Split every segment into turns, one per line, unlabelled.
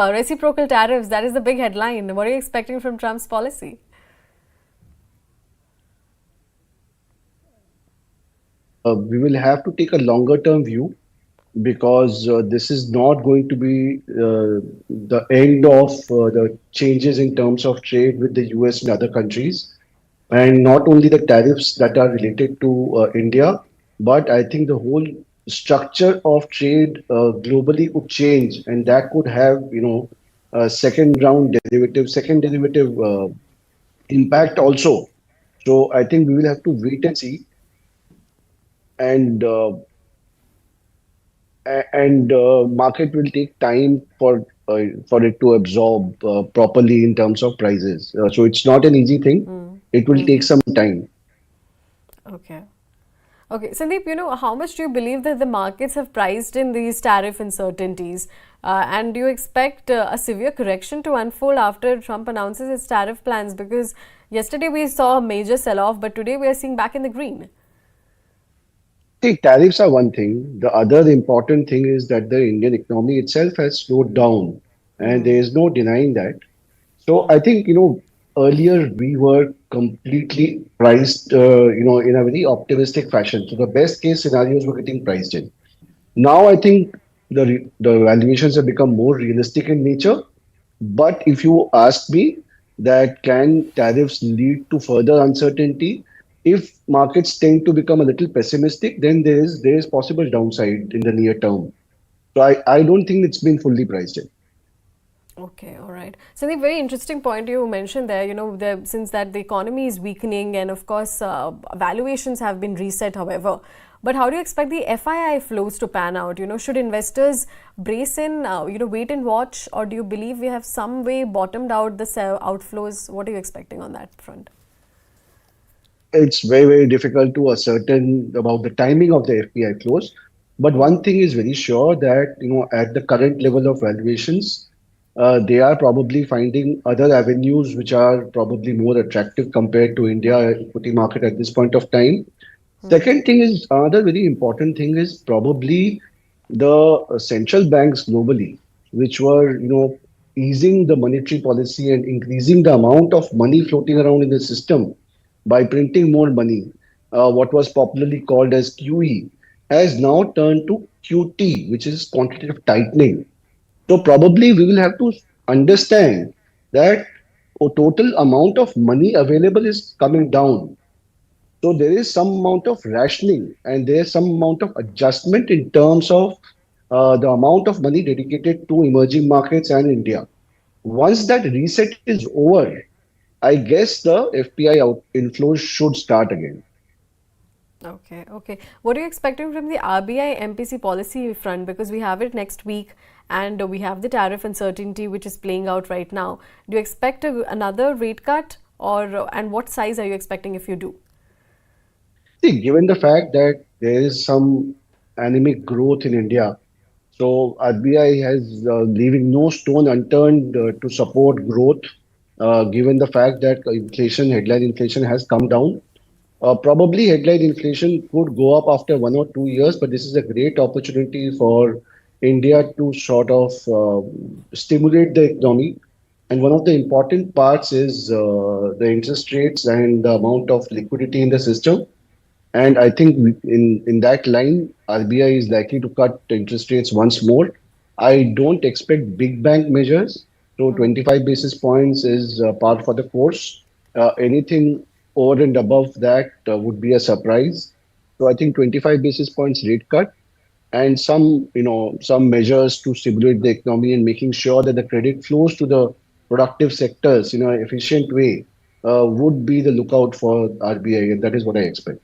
Reciprocal tariffs, that is the big headline. What are you expecting from Trump's policy?
We will have to take a longer term view because this is not going to be the end of the changes in terms of trade with the US and other countries. And not only the tariffs that are related to India, but I think the whole structure of trade globally could change, and that could have, a second derivative impact also. So I think we will have to wait and see, and market will take time for it to absorb properly in terms of prices. So it's not an easy thing. It will take some time.
Okay. Okay, Sandeep, how much do you believe that the markets have priced in these tariff uncertainties? And do you expect a severe correction to unfold after Trump announces his tariff plans? Because yesterday we saw a major sell off, but today we are seeing back in the green.
See, tariffs are one thing. The other important thing is that the Indian economy itself has slowed down, and there is no denying that. So I think, earlier we were completely priced, in a very optimistic fashion. So the best case scenarios were getting priced in. Now I think the valuations have become more realistic in nature. But if you ask me that can tariffs lead to further uncertainty, if markets tend to become a little pessimistic, then there is possible downside in the near term. So I don't think it's been fully priced in.
Okay, all right. So the very interesting point you mentioned there, since that the economy is weakening and of course valuations have been reset, however. But how do you expect the FII flows to pan out? Should investors brace in, wait and watch, or do you believe we have some way bottomed out the outflows? What are you expecting on that front?
It's very, very difficult to ascertain about the timing of the FPI flows. But one thing is very sure that, at the current level of valuations, they are probably finding other avenues which are probably more attractive compared to India equity market at this point of time. Second thing is another very important thing is probably the central banks globally, which were, easing the monetary policy and increasing the amount of money floating around in the system by printing more money. What was popularly called as QE has now turned to QT, which is quantitative tightening. So probably we will have to understand that a total amount of money available is coming down. So there is some amount of rationing and there is some amount of adjustment in terms of the amount of money dedicated to emerging markets and India. Once that reset is over, I guess the FPI inflows should start again.
Okay, okay. What are you expecting from the RBI MPC policy front? Because we have it next week and we have the tariff uncertainty which is playing out right now. Do you expect another rate cut or and what size are you expecting if you do?
See, given the fact that there is some anemic growth in India, so RBI has leaving no stone unturned to support growth, given the fact that headline inflation has come down. Probably headline inflation could go up after 1 or 2 years, but this is a great opportunity for India to sort of stimulate the economy. And one of the important parts is the interest rates and the amount of liquidity in the system. And I think in that line, RBI is likely to cut interest rates once more. I don't expect big bank measures. So 25 basis points is par for the course. Anything over and above that would be a surprise. So I think 25 basis points rate cut and some measures to stimulate the economy and making sure that the credit flows to the productive sectors in an efficient way would be the lookout for RBI, and that is what I expect.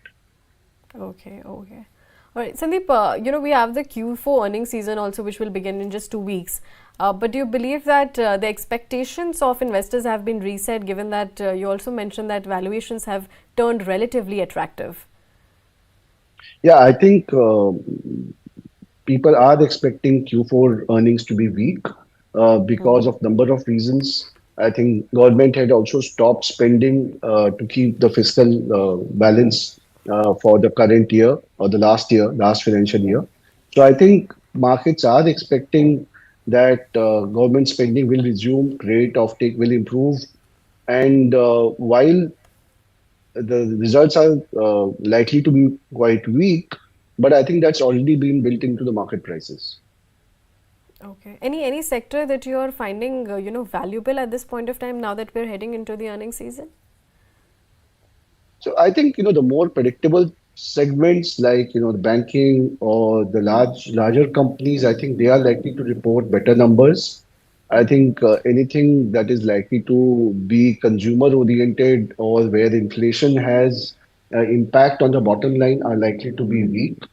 Okay, okay. All right, Sandeep, we have the Q4 earnings season also, which will begin in just 2 weeks. But do you believe that the expectations of investors have been reset, given that you also mentioned that valuations have turned relatively attractive?
Yeah, I think people are expecting Q4 earnings to be weak because of number of reasons. I think government had also stopped spending to keep the fiscal balance for the current year or the last financial year. So I think markets are expecting that government spending will resume, credit offtake will improve, and while the results are likely to be quite weak, but I think that's already been built into the market prices.
Okay. Any sector that you are finding valuable at this point of time now that we're heading into the earnings season?
So I think the more predictable segments like the banking or the larger companies, I think they are likely to report better numbers. I think anything that is likely to be consumer oriented or where inflation has impact on the bottom line are likely to be weak.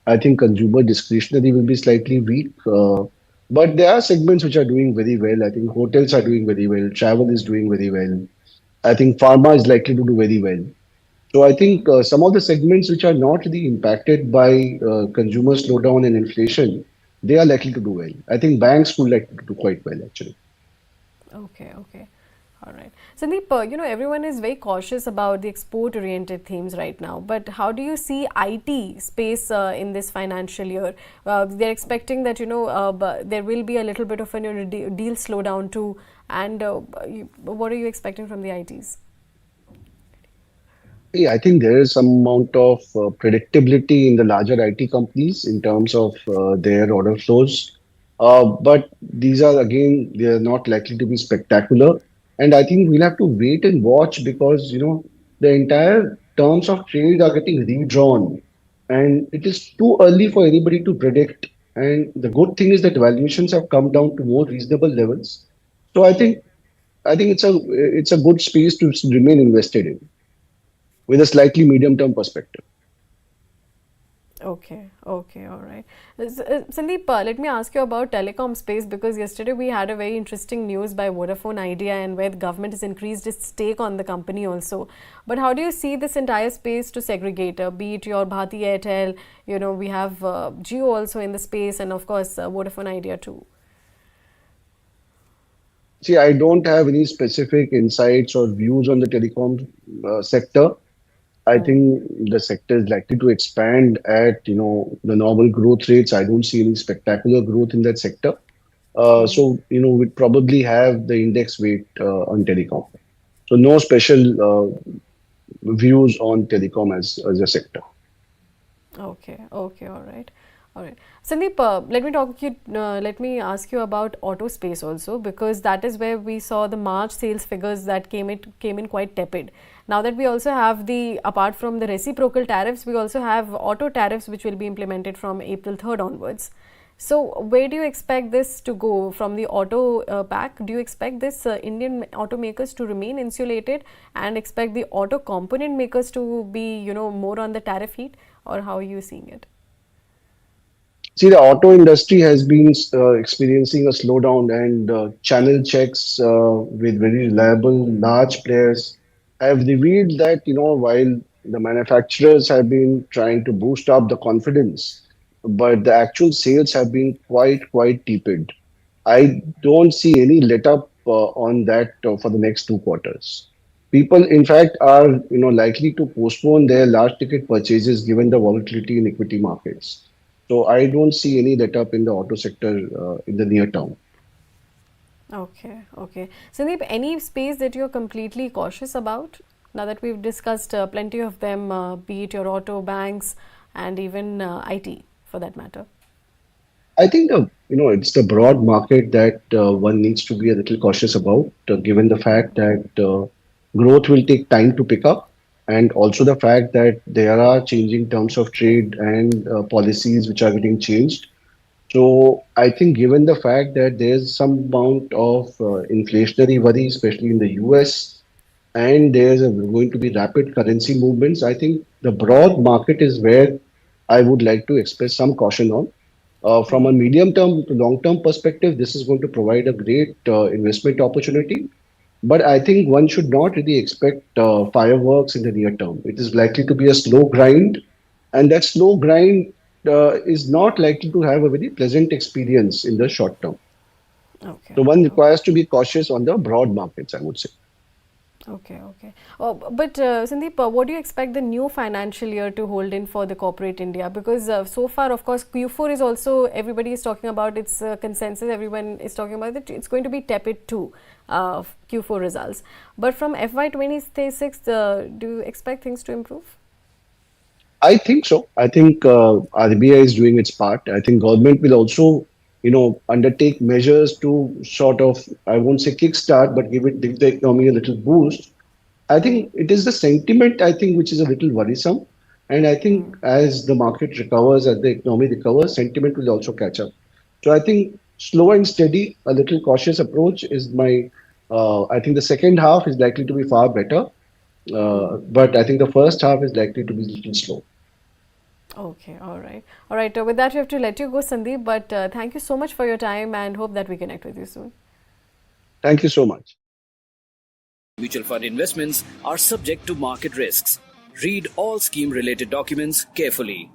I think consumer discretionary will be slightly weak. But there are segments which are doing very well. I think hotels are doing very well. Travel is doing very well. I think pharma is likely to do very well. So I think some of the segments which are not really impacted by consumer slowdown and inflation, they are likely to do well. I think banks would like to do quite well actually.
Okay, okay. All right. Sandeep, everyone is very cautious about the export oriented themes right now. But how do you see IT space in this financial year? They're expecting that, there will be a little bit of a deal slowdown too. And what are you expecting from the ITs?
Yeah, I think there is some amount of predictability in the larger IT companies in terms of their order flows. But these are again, they are not likely to be spectacular. And I think we'll have to wait and watch because, the entire terms of trade are getting redrawn. And it is too early for anybody to predict. And the good thing is that valuations have come down to more reasonable levels. So I think it's a good space to remain invested in with a slightly medium term perspective.
Okay, okay, all right. Sandeep, let me ask you about telecom space because yesterday we had a very interesting news by Vodafone Idea and where the government has increased its stake on the company also. But how do you see this entire space to segregate, be it your Bharti Airtel, we have Jio also in the space and of course Vodafone Idea too.
See, I don't have any specific insights or views on the telecom sector. I
Hmm.
think the sector is likely to expand at the normal growth rates. I don't see any spectacular growth in that sector. So we'd probably have the index weight on telecom. So no special views on telecom as a sector.
Okay, okay, all right, all right. Sandeep, let me ask you about auto space also because that is where we saw the March sales figures that came in quite tepid. Now that we also have apart from the reciprocal tariffs, we also have auto tariffs which will be implemented from April 3rd onwards. So, where do you expect this to go from the auto pack? Do you expect this Indian automakers to remain insulated and expect the auto component makers to be, more on the tariff heat, or how are you seeing it?
See, the auto industry has been experiencing a slowdown, and channel checks with very reliable large players have revealed that, while the manufacturers have been trying to boost up the confidence, but the actual sales have been quite tepid. I don't see any let up on that for the next 2 quarters. People, in fact, are likely to postpone their large ticket purchases given the volatility in equity markets. So I don't see any let up in the auto sector in the near term.
Okay, okay. Sandeep, any space that you're completely cautious about? Now that we've discussed plenty of them, be it your auto, banks, and even IT for that matter.
I think it's the broad market that one needs to be a little cautious about, given the fact that growth will take time to pick up, and also the fact that there are changing terms of trade and policies which are getting changed. So I think given the fact that there's some amount of inflationary worry, especially in the US, and there's going to be rapid currency movements, I think the broad market is where I would like to express some caution on. From a medium term to long term perspective, this is going to provide a great investment opportunity. But I think one should not really expect fireworks in the near term. It is likely to be a slow grind, and that slow grind is not likely to have a very pleasant experience in the short term.
Okay,
So one
okay.
requires to be cautious on the broad markets, I would say.
Okay, okay. But Sandeep, what do you expect the new financial year to hold in for the corporate India? Because so far, of course, Q4 is also, everybody is talking about its consensus, everyone is talking about that it's going to be tepid too, Q4 results. But from FY26, do you expect things to improve?
I think so. I think RBI is doing its part. I think government will also, undertake measures to sort of, I won't say kickstart, but give the economy a little boost. I think it is the sentiment, I think, which is a little worrisome. And I think as the market recovers, as the economy recovers, sentiment will also catch up. So I think slow and steady, a little cautious approach is I think the second half is likely to be far better. But I think the first half is likely to be a little slow.
Okay, all right. All right, with that, we have to let you go, Sandeep. But thank you so much for your time and hope that we connect with you soon.
Thank you so much.
Mutual fund investments are subject to market risks. Read all scheme related documents carefully.